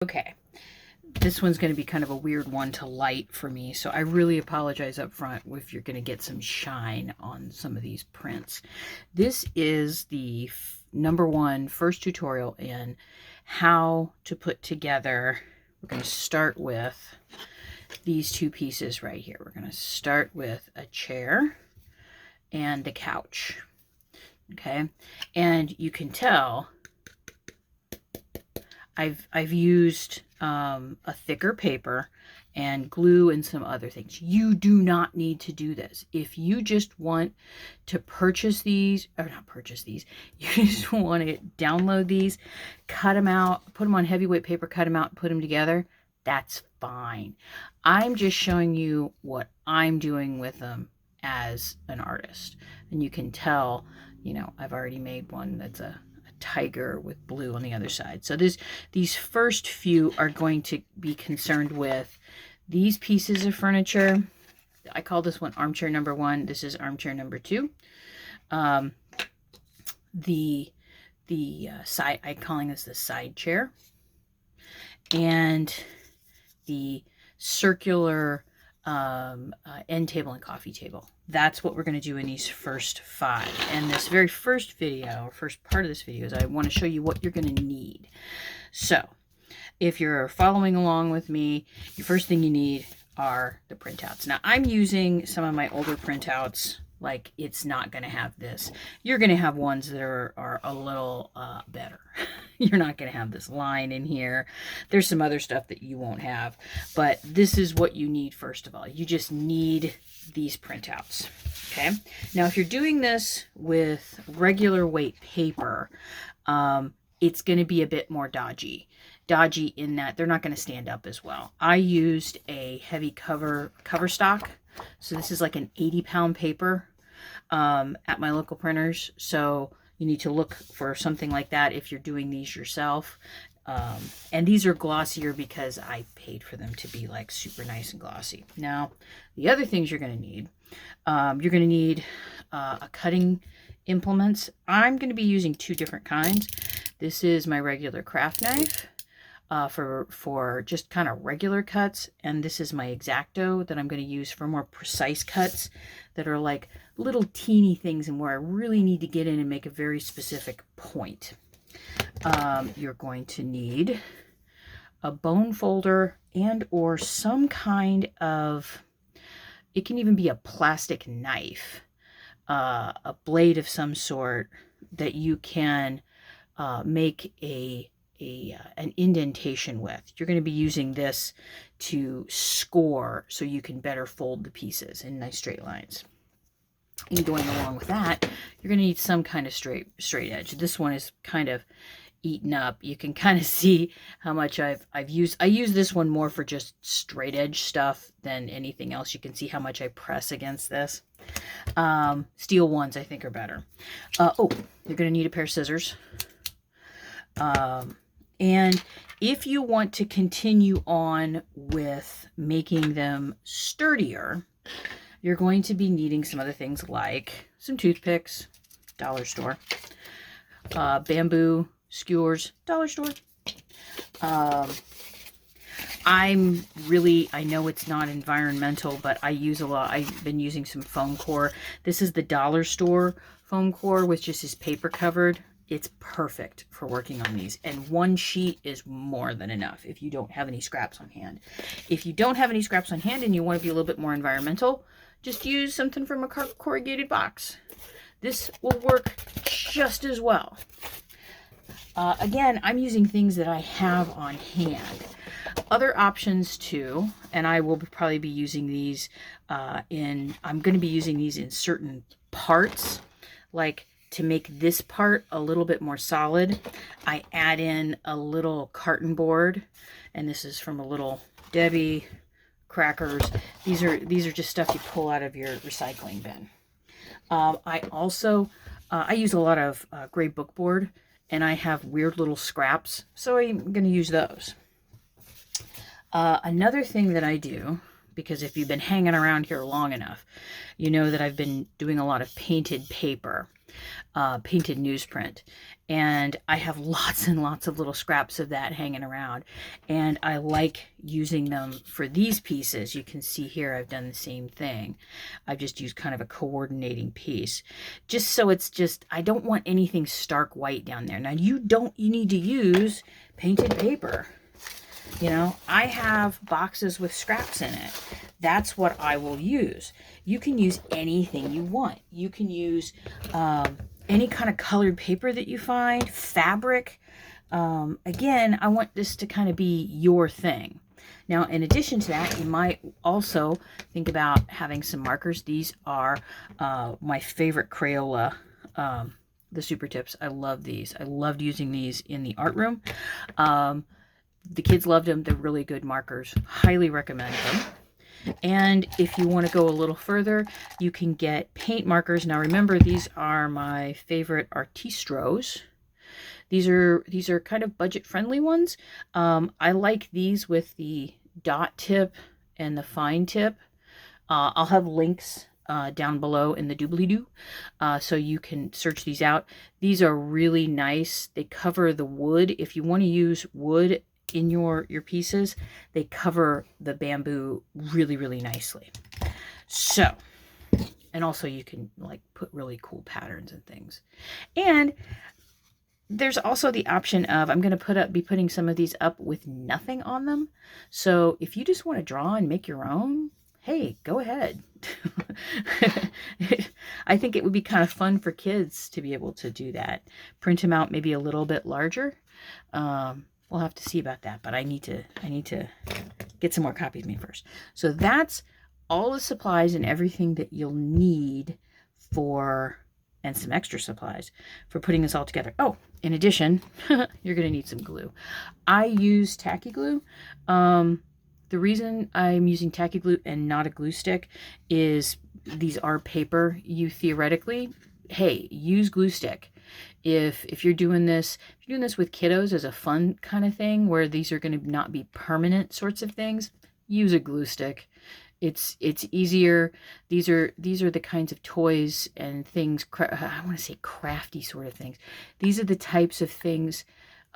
Okay, this one's going to be kind of a weird one to light for me, so I really apologize up front if you're going to get some shine on some of these prints. This is the #1 first tutorial in how to put together. We're going to start with these two pieces right here. We're going to start with a chair and a couch. Okay, and you can tell I've used a thicker paper and glue and some other things. You do not need to do this. If you just want to purchase these, or not purchase these, you just want to download these, cut them out, put them on heavyweight paper, cut them out, and put them together, that's fine. I'm just showing you what I'm doing with them as an artist. And you can tell, you know, I've already made one that's a tiger with blue on the other side. So these first few are going to be concerned with these pieces of furniture. I call this one armchair #1. This is armchair #2. The side, I'm calling this the side chair, and the circular end table and coffee table. That's what we're going to do in these first 5. And this very first video, or first part of this video, is I want to show you what you're going to need. So if you're following along with me, the first thing you need are the printouts. Now I'm using some of my older printouts. Like, it's not going to have this. You're going to have ones that are a little better. You're not going to have this line in here. There's some other stuff that you won't have. But this is what you need first of all. You just need these printouts. Okay? Now, if you're doing this with regular weight paper, it's going to be a bit more dodgy. Dodgy in that they're not going to stand up as well. I used a heavy cover stock. So this is like an 80-pound paper at my local printers. So you need to look for something like that if you're doing these yourself. And these are glossier because I paid for them to be like super nice and glossy. Now, the other things you're going to need, you're going to need a cutting implements. I'm going to be using 2 different kinds. This is my regular craft knife. For just kind of regular cuts, and this is my X-Acto that I'm going to use for more precise cuts that are like little teeny things and where I really need to get in and make a very specific point. You're going to need a bone folder and or some kind of, it can even be a plastic knife, a blade of some sort that you can make an indentation with. You're going to be using this to score so you can better fold the pieces in nice straight lines. And going along with that, you're going to need some kind of straight edge. This one is kind of eaten up. You can kind of see how much I've used. I use this one more for just straight edge stuff than anything else. You can see how much I press against this. Steel ones I think are better. Oh, you're going to need a pair of scissors. And if you want to continue on with making them sturdier, you're going to be needing some other things like some toothpicks, dollar store, bamboo skewers, dollar store. I know it's not environmental, but I use a lot. I've been using some foam core. This is the dollar store foam core with just this paper covered. It's perfect for working on these, and 1 sheet is more than enough if you don't have any scraps on hand. If you don't have any scraps on hand and you want to be a little bit more environmental, just use something from a corrugated box. This will work just as well. Again, I'm using things that I have on hand. Other options too, and I will probably be using these I'm going to be using these in certain parts, like to make this part a little bit more solid, I add in a little carton board, and this is from a Little Debbie, crackers. These are just stuff you pull out of your recycling bin. I also I use a lot of gray bookboard, and I have weird little scraps, so I'm going to use those. Another thing that I do, because if you've been hanging around here long enough, you know that I've been doing a lot of painted paper. painted newsprint. And I have lots and lots of little scraps of that hanging around. And I like using them for these pieces. You can see here I've done the same thing. I've just used kind of a coordinating piece. Just so it's just, I don't want anything stark white down there. Now you need to use painted paper. You know, I have boxes with scraps in it. That's what I will use. You can use anything you want. You can use any kind of colored paper that you find, fabric. Again, I want this to kind of be your thing. Now, in addition to that, you might also think about having some markers. These are my favorite Crayola, the Super Tips. I love these. I loved using these in the art room. The kids loved them. They're really good markers. Highly recommend them. And if you want to go a little further, you can get paint markers. Now remember, these are my favorite Artistros. These are kind of budget-friendly ones. I like these with the dot tip and the fine tip. I'll have links down below in the doobly-doo, so you can search these out. These are really nice. They cover the wood. If you want to use wood in your pieces, they cover the bamboo really, really nicely. So, and also you can like put really cool patterns and things. And there's also the option of, I'm going to be putting some of these up with nothing on them. So if you just want to draw and make your own, hey, go ahead. I think it would be kind of fun for kids to be able to do that. Print them out maybe a little bit larger. We'll have to see about that, but I need to get some more copies made first. So that's all the supplies and everything that you'll need for, and some extra supplies for putting this all together. Oh, in addition, you're going to need some glue. I use tacky glue. The reason I'm using tacky glue and not a glue stick is these are paper. You theoretically, hey, use glue stick. If you're doing this with kiddos as a fun kind of thing where these are going to not be permanent sorts of things, use a glue stick. It's easier. These are the kinds of toys and things, I want to say crafty sort of things. These are the types of things,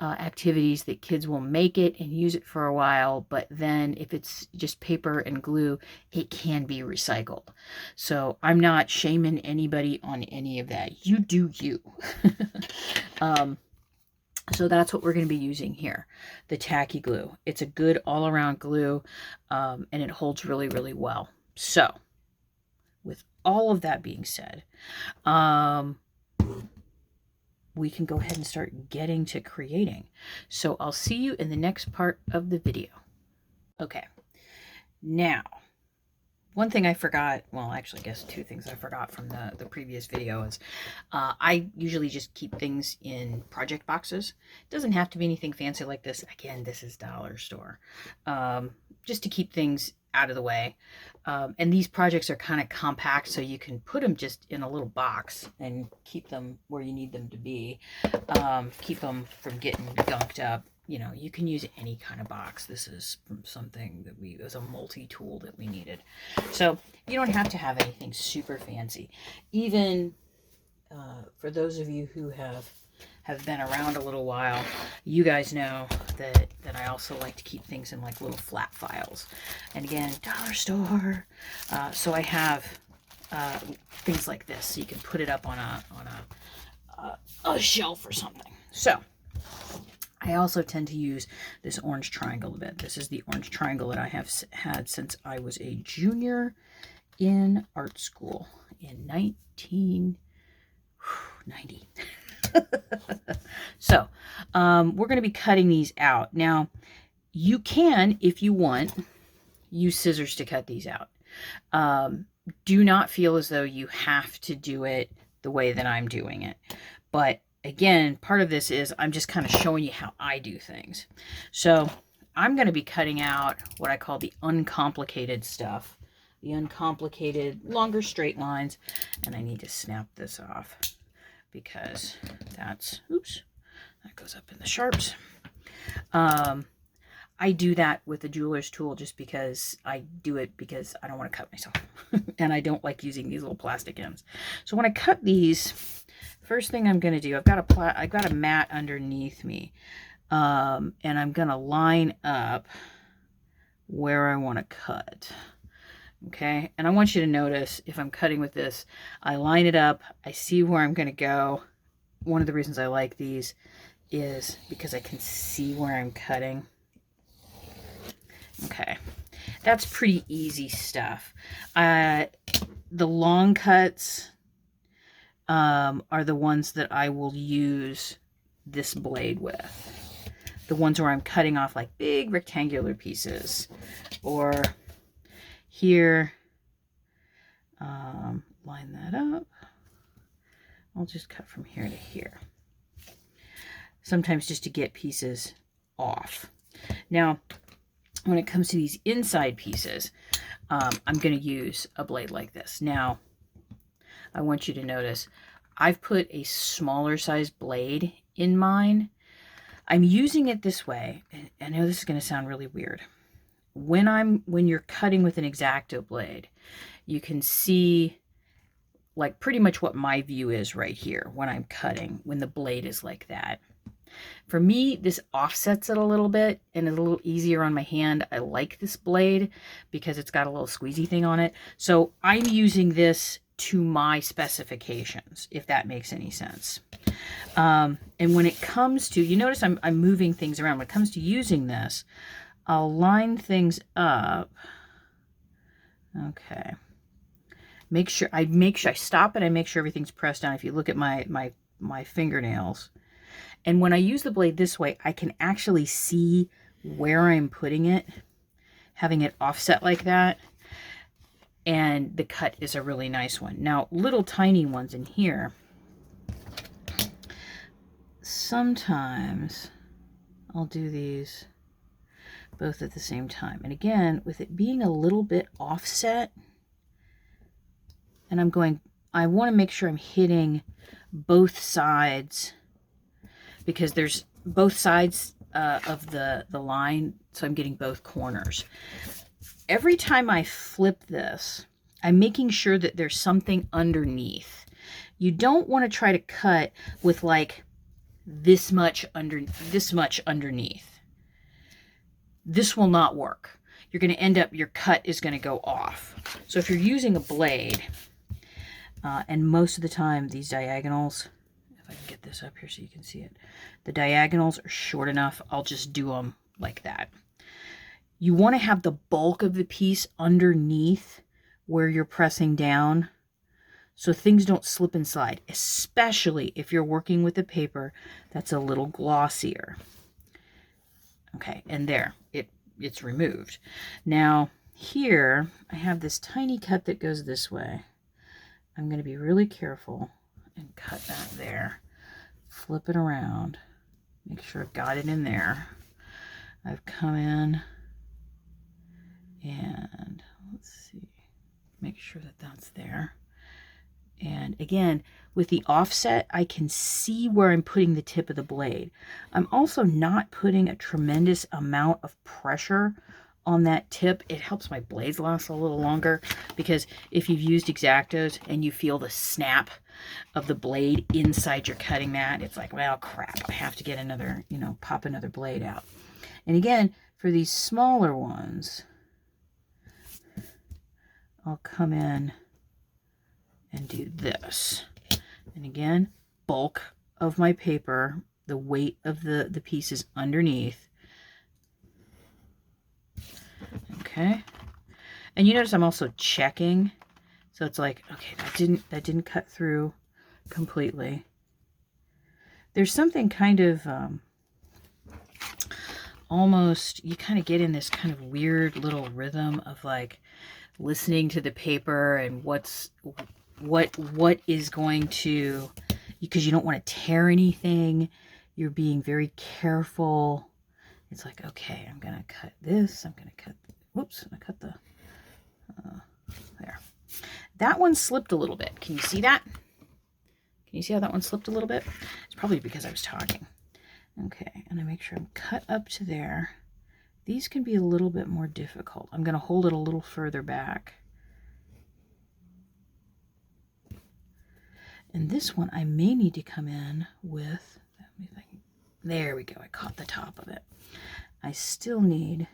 activities that kids will make it and use it for a while, but then if it's just paper and glue, it can be recycled. So I'm not shaming anybody on any of that. You do you. So that's what we're going to be using here, the tacky glue. It's a good all-around glue, and it holds really, really well. So with all of that being said, we can go ahead and start getting to creating. So I'll see you in the next part of the video. Okay, now, one thing I forgot, well, actually, I guess two things I forgot from the previous video is I usually just keep things in project boxes. It doesn't have to be anything fancy like this. Again, this is dollar store. Just to keep things out of the way. And these projects are kind of compact, so you can put them just in a little box and keep them where you need them to be. Keep them from getting gunked up. You know, you can use any kind of box. This is from something that it was a multi-tool that we needed. So you don't have to have anything super fancy. Even for those of you who have been around a little while, you guys know that I also like to keep things in like little flat files. And again, dollar store. So I have things like this, so you can put it up on a shelf or something. So I also tend to use this orange triangle a bit. This is the orange triangle that I have had since I was a junior in art school in 1990. So we're going to be cutting these out. Now, you can, if you want, use scissors to cut these out. Do not feel as though you have to do it the way that I'm doing it. But again, part of this is I'm just kind of showing you how I do things. So I'm going to be cutting out what I call the uncomplicated stuff. The uncomplicated, longer straight lines. And I need to snap this off because that's, oops, that goes up in the sharps. I do that with the jeweler's tool just because I do it because I don't want to cut myself. And I don't like using these little plastic ends. So when I cut these, First thing I'm going to do, I've got a mat underneath me, and I'm going to line up where I want to cut. Okay, and I want you to notice if I'm cutting with this, I line it up, I see where I'm going to go. One of the reasons I like these is because I can see where I'm cutting. Okay, that's pretty easy stuff. The long cuts are the ones that I will use this blade with. The ones where I'm cutting off like big rectangular pieces. Or here, line that up. I'll just cut from here to here. Sometimes just to get pieces off. Now, when it comes to these inside pieces, I'm going to use a blade like this. Now, I want you to notice I've put a smaller size blade in mine. I'm using it this way. I know this is going to sound really weird. When you're cutting with an X-Acto blade, you can see like pretty much what my view is right here when I'm cutting, when the blade is like that. For me, this offsets it a little bit and it's a little easier on my hand. I like this blade because it's got a little squeezy thing on it. So I'm using this to my specifications, if that makes any sense. And when it comes to, you notice I'm moving things around. When it comes to using this, I'll line things up. Okay. Make sure I stop it. I make sure everything's pressed down. If you look at my fingernails. And when I use the blade this way, I can actually see where I'm putting it, having it offset like that. And the cut is a really nice one. Now, little tiny ones in here, sometimes I'll do these both at the same time. And again, with it being a little bit offset, and I want to make sure I'm hitting both sides, because there's both sides of the line, so I'm getting both corners. Every time I flip this, I'm making sure that there's something underneath. You don't want to try to cut with like this much underneath. This will not work. You're going to end up, your cut is going to go off. So if you're using a blade, and most of the time these diagonals, if I can get this up here so you can see it, the diagonals are short enough, I'll just do them like that. You want to have the bulk of the piece underneath where you're pressing down so things don't slip and slide, especially if you're working with a paper that's a little glossier. Okay, and there, it's removed. Now, here, I have this tiny cut that goes this way. I'm going to be really careful and cut that there. Flip it around. Make sure I've got it in there. I've come in and let's see, make sure that that's there. And again, with the offset, I can see where I'm putting the tip of the blade. I'm also not putting a tremendous amount of pressure on that tip. It helps my blades last a little longer, because if you've used X-Actos and you feel the snap of the blade inside your cutting mat, it's like, well, crap, I have to get another, pop another blade out. And again, for these smaller ones, I'll come in and do this. And again, bulk of my paper, the weight of the pieces underneath. Okay. And you notice I'm also checking. So it's like, okay, that didn't cut through completely. There's something kind of almost, you kind of get in this kind of weird little rhythm of like listening to the paper and what is going to, because you don't want to tear anything. You're being very careful. It's like, okay, I'm going to cut this. I'm going to cut, whoops, I cut the, there. That one slipped a little bit. Can you see that? Can you see how that one slipped a little bit? It's probably because I was talking. Okay, and I make sure I'm cut up to there. These can be a little bit more difficult. I'm going to hold it a little further back. And this one I may need to come in with, there we go, I caught the top of it. I still need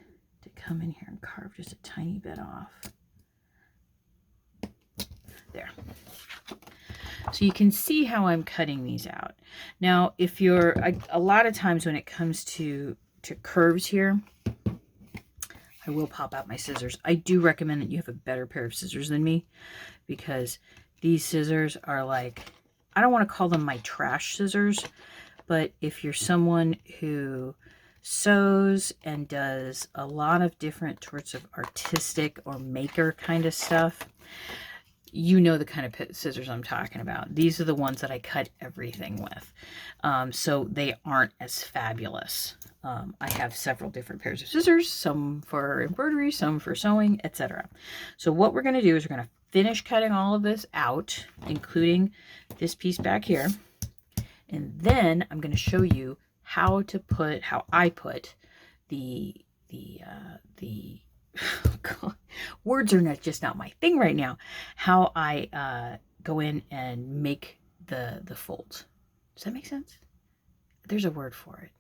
to come in here and carve just a tiny bit off. There. So you can see how I'm cutting these out. Now, if you're, a lot of times when it comes to curves here, I will pop out my scissors. I do recommend that you have a better pair of scissors than me, because these scissors are like, I don't want to call them my trash scissors, but if you're someone who sews and does a lot of different sorts of artistic or maker kind of stuff, you know the kind of scissors I'm talking about. These are the ones that I cut everything with. So they aren't as fabulous. I have several different pairs of scissors, some for embroidery, some for sewing, etc. So what we're going to do is we're going to finish cutting all of this out, including this piece back here. And then I'm going to show you how I put the oh God, words are not my thing right now. How I go in and make the folds. Does that make sense? There's a word for it.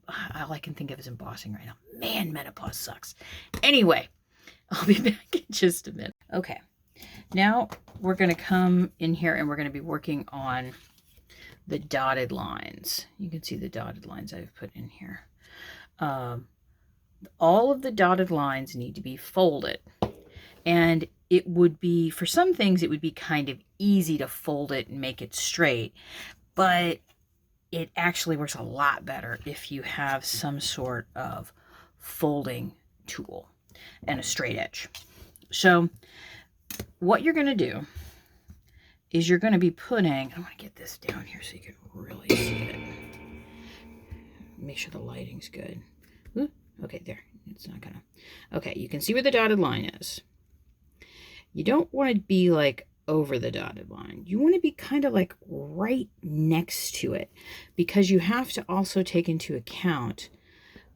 All I can think of is embossing right now. Man, menopause sucks. Anyway, I'll be back in just a minute. Okay, now we're going to come in here and we're going to be working on the dotted lines. You can see the dotted lines I've put in here. All of the dotted lines need to be folded, and it would be, for some things, it would be kind of easy to fold it and make it straight, but it actually works a lot better if you have some sort of folding tool and a straight edge. So what you're going to do is you're going to be putting, I want to get this down here so you can really see it. Make sure the lighting's good. Ooh, okay, there. It's not gonna. Okay, you can see where the dotted line is. You don't want to be like over the dotted line. You want to be kind of like right next to it, because you have to also take into account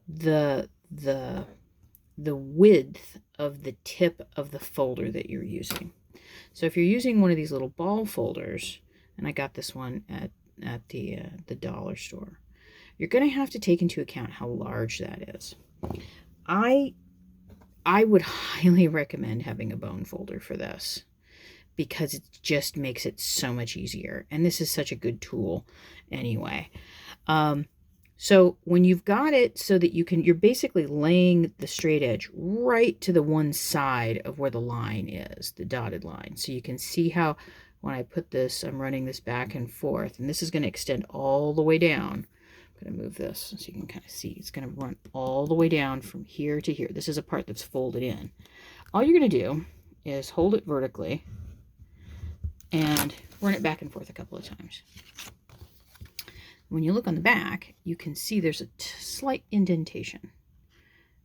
the width of the tip of the folder that you're using. So if you're using one of these little ball folders, and I got this one at the dollar store, you're going to have to take into account how large that is. I would highly recommend having a bone folder for this, because it just makes it so much easier. And this is such a good tool anyway. So when you've got it so that you're basically laying the straight edge right to the one side of where the line is, the dotted line. So you can see how when I put this, I'm running this back and forth, and this is going to extend all the way down. I'm going to move this so you can kind of see. It's going to run all the way down from here to here. This is a part that's folded in. All you're going to do is hold it vertically and run it back and forth a couple of times. When you look on the back, you can see there's a slight indentation.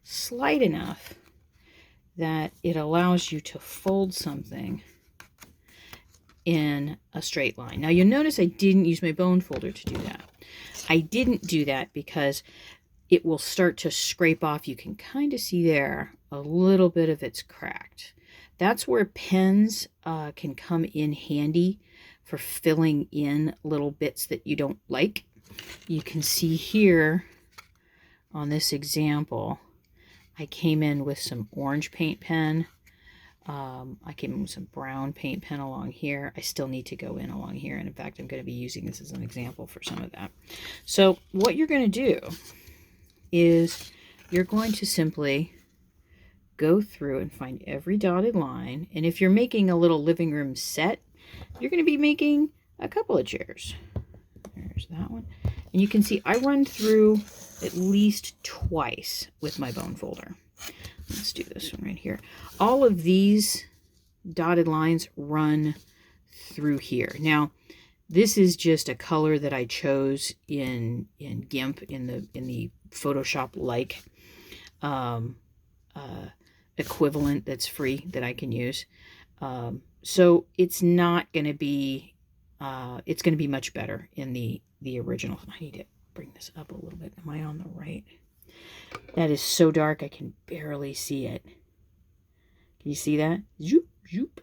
Slight enough that it allows you to fold something in a straight line. Now you'll notice I didn't use my bone folder to do that. I didn't do that because it will start to scrape off. You can kind of see there a little bit of it's cracked. That's where pens can come in handy for filling in little bits that you don't like. You can see here on this example, I came in with some orange paint pen. I came in with some brown paint pen along here. I still need to go in along here. And in fact, I'm going to be using this as an example for some of that. So what you're going to do is you're going to simply go through and find every dotted line. And if you're making a little living room set, you're going to be making a couple of chairs. There's that one. And you can see I run through at least twice with my bone folder. Let's do this one right here. All of these dotted lines run through here. Now, this is just a color that I chose in GIMP, in the Photoshop-like equivalent that's free that I can use. So it's not going to be, it's going to be much better in the original. I need to bring this up a little bit. Am I on the right? That is so dark I can barely see it. Can you see that? Zoop, zoop.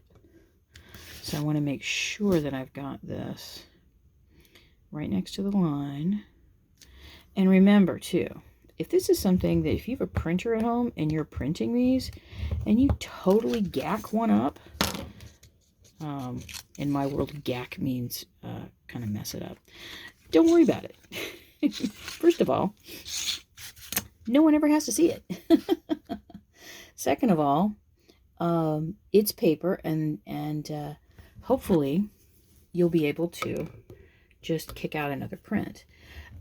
So I want to make sure that I've got this right next to the line. And remember too, if this is something that if you have a printer at home and you're printing these and you totally gack one up, in my world, gack means kind of mess it up. Don't worry about it. First of all, no one ever has to see it. Second of all, it's paper, and hopefully you'll be able to just kick out another print.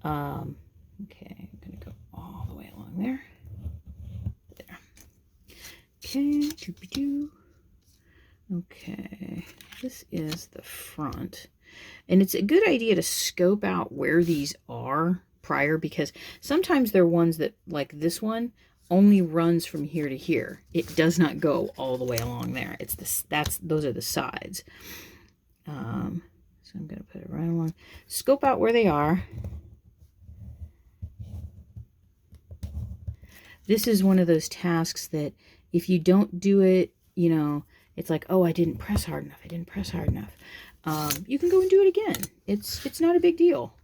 Okay, I'm going to go all the way along there. There. Okay, doo-ba-doo. Okay, this is the front. And it's a good idea to scope out where these are prior, because sometimes they're ones that, like this one, only runs from here to here. It does not go all the way along there. It's this, those are the sides. So I'm going to put it right along. Scope out where they are. This is one of those tasks that if you don't do it, you know, it's like, oh, I didn't press hard enough. I didn't press hard enough. You can go and do it again. It's not a big deal.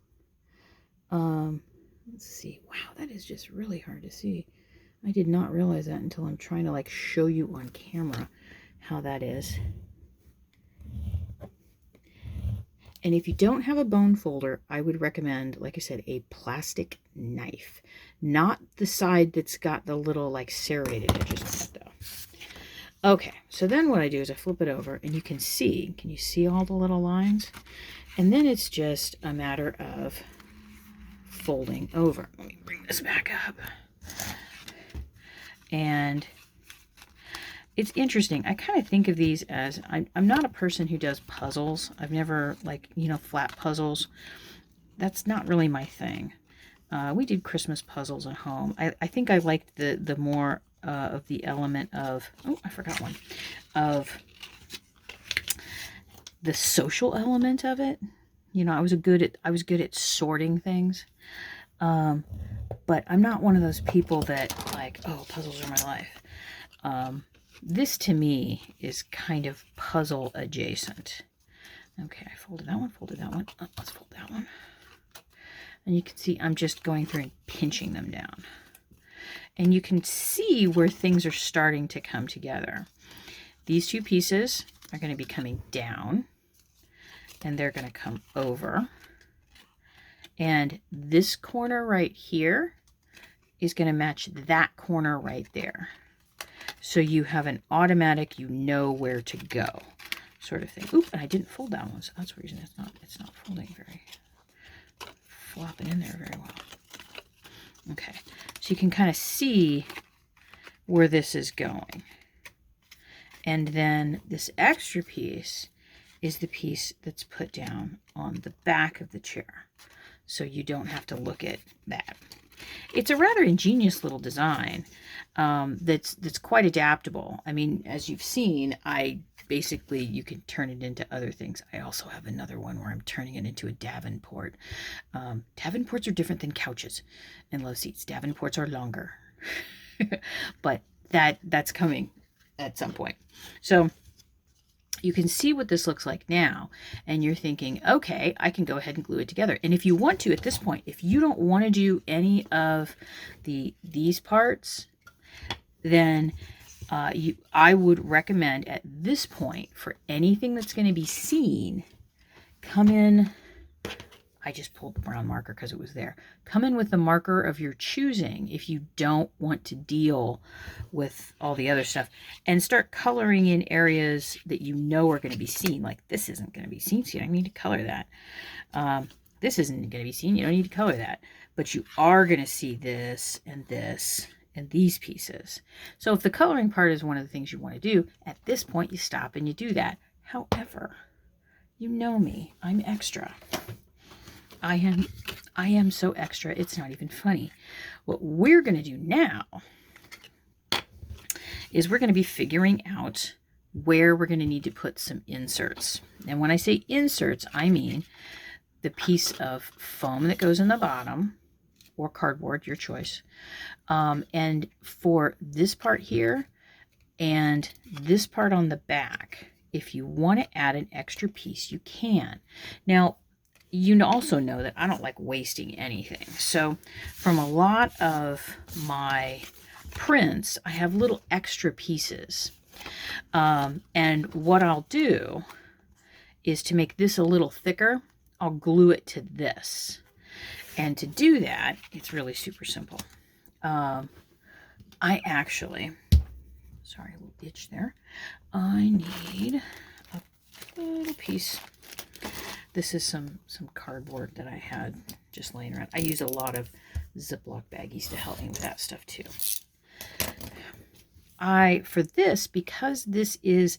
Let's see. Wow, that is just really hard to see. I did not realize that until I'm trying to like show you on camera how that is. And if you don't have a bone folder, I would recommend, like I said, a plastic knife. Not the side that's got the little like serrated edges on it though. Okay, so then what I do is I flip it over and you can you see all the little lines? And then it's just a matter of folding over. Let me bring this back up. And it's interesting. I kind of think of these as, I'm not a person who does puzzles. I've never, like, you know, flat puzzles. That's not really my thing. We did Christmas puzzles at home. I think I liked the more of the element of, oh, I forgot one, of the social element of it. You know, I was good at sorting things. But I'm not one of those people that like, oh, puzzles are my life. This to me is kind of puzzle adjacent. Okay, I folded that one, Oh, let's fold that one. And you can see I'm just going through and pinching them down. And you can see where things are starting to come together. These two pieces are going to be coming down, and they're going to come over. And this corner right here is going to match that corner right there. So you have an automatic, you know where to go sort of thing. Oop, and I didn't fold that one, so that's the reason it's not folding very, flopping in there very well. Okay, so you can kind of see where this is going. And then this extra piece is the piece that's put down on the back of the chair. So you don't have to look at that. It's a rather ingenious little design that's quite adaptable. I mean, as you've seen, you can turn it into other things. I also have another one where I'm turning it into a Davenport. Davenports are different than couches and love seats. Davenports are longer, but that's coming at some point. So you can see what this looks like now, and you're thinking, okay, I can go ahead and glue it together. And if you want to, at this point, if you don't want to do any of these parts, then I would recommend at this point, for anything that's going to be seen, come in. I just pulled the brown marker because it was there. Come in with the marker of your choosing if you don't want to deal with all the other stuff, and start coloring in areas that you know are going to be seen. Like this isn't going to be seen, so you don't need to color that. This isn't going to be seen, you don't need to color that. But you are going to see this and these pieces. So if the coloring part is one of the things you want to do, at this point you stop and you do that. However, you know me, I'm extra. I am so extra, it's not even funny. What we're going to do now is we're going to be figuring out where we're going to need to put some inserts. And when I say inserts, I mean the piece of foam that goes in the bottom, or cardboard, your choice. And for this part here and this part on the back, if you want to add an extra piece, you can. Now, you also know that I don't like wasting anything. So from a lot of my prints, I have little extra pieces. And what I'll do is, to make this a little thicker, I'll glue it to this. And to do that, it's really super simple. I actually, sorry, a little itch there. I need a little piece. This is some cardboard that I had just laying around. I use a lot of Ziploc baggies to help me with that stuff too. For this, because this is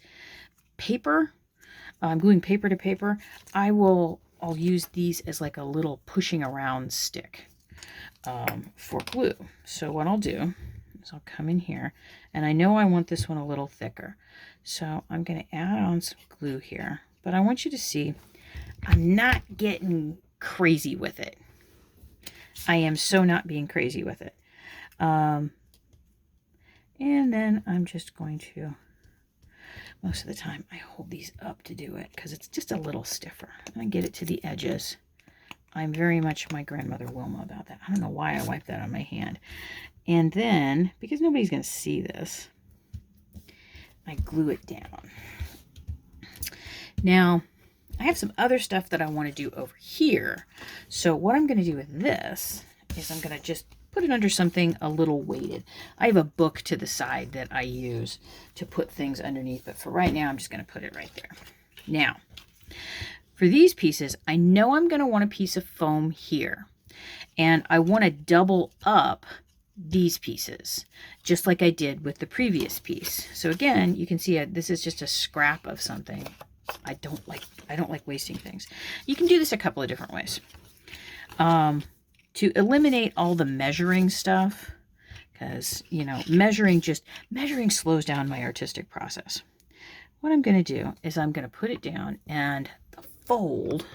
paper, I'm gluing paper to paper, I'll use these as like a little pushing around stick for glue. So what I'll do is I'll come in here, and I know I want this one a little thicker. So I'm going to add on some glue here, but I want you to see I'm not getting crazy with it. I am so not being crazy with it. And then I'm just going to, most of the time, I hold these up to do it because it's just a little stiffer. And I get it to the edges. I'm very much my grandmother Wilma about that. I don't know why I wiped that on my hand. And then, because nobody's going to see this, I glue it down. Now, I have some other stuff that I want to do over here. So what I'm going to do with this is I'm going to just put it under something a little weighted. I have a book to the side that I use to put things underneath, but for right now, I'm just going to put it right there. Now, for these pieces, I know I'm going to want a piece of foam here, and I want to double up these pieces, just like I did with the previous piece. So again, you can see this is just a scrap of something. I don't like wasting things. You can do this a couple of different ways. To eliminate all the measuring stuff, because, you know, measuring slows down my artistic process. What I'm going to do is I'm going to put it down, and the fold,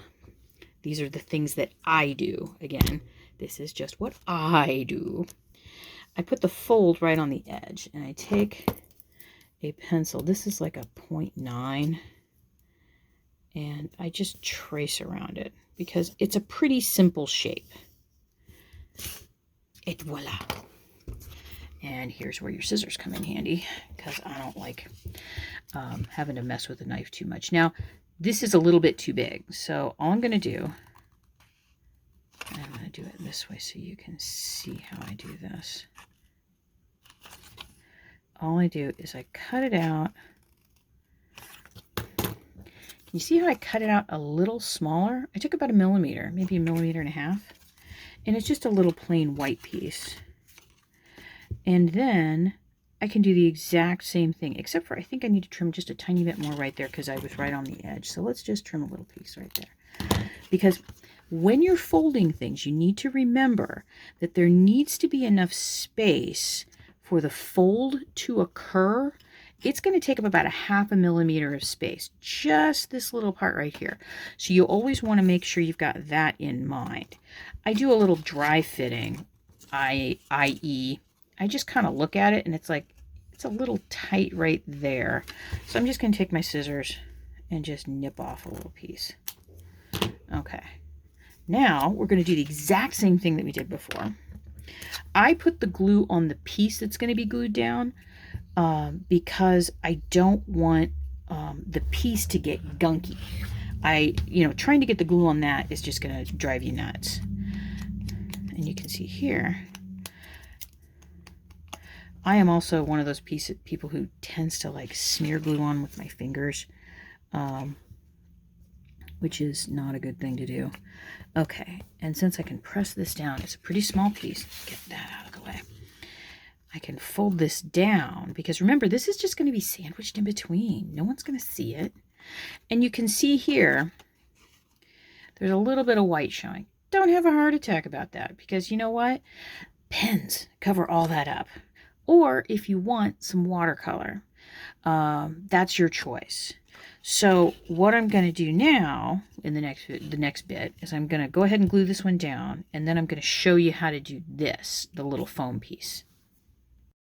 these are the things that I do. Again, this is just what I do. I put the fold right on the edge, and I take a pencil. This is like a 0.9. And I just trace around it because it's a pretty simple shape. Et voila. And here's where your scissors come in handy, because I don't like having to mess with the knife too much. Now, this is a little bit too big, so all I'm going to do, I'm going to do it this way so you can see how I do this. All I do is I cut it out. You see how I cut it out a little smaller? I took about 1 millimeter, maybe 1.5 millimeters. And it's just a little plain white piece. And then I can do the exact same thing, except for I think I need to trim just a tiny bit more right there because I was right on the edge. So let's just trim a little piece right there. Because when you're folding things, you need to remember that there needs to be enough space for the fold to occur. It's going to take up about 0.5 millimeter of space, just this little part right here. So you always want to make sure you've got that in mind. I do a little dry fitting, i.e. I just kind of look at it and it's like, it's a little tight right there. So I'm just going to take my scissors and just nip off a little piece. Okay. Now we're going to do the exact same thing that we did before. I put the glue on the piece that's going to be glued down because I don't want the piece to get gunky. Trying to get the glue on that is just going to drive you nuts. And you can see here, I am also one of those people who tends to like smear glue on with my fingers, which is not a good thing to do. Okay, and since I can press this down, it's a pretty small piece. Get that out of the way. I can fold this down because remember, this is just going to be sandwiched in between. No one's going to see it. And you can see here, there's a little bit of white showing. Don't have a heart attack about that because you know what? Pens cover all that up. Or if you want some watercolor, that's your choice. So what I'm going to do now in the next bit is I'm going to go ahead and glue this one down, and then I'm going to show you how to do this, the little foam piece.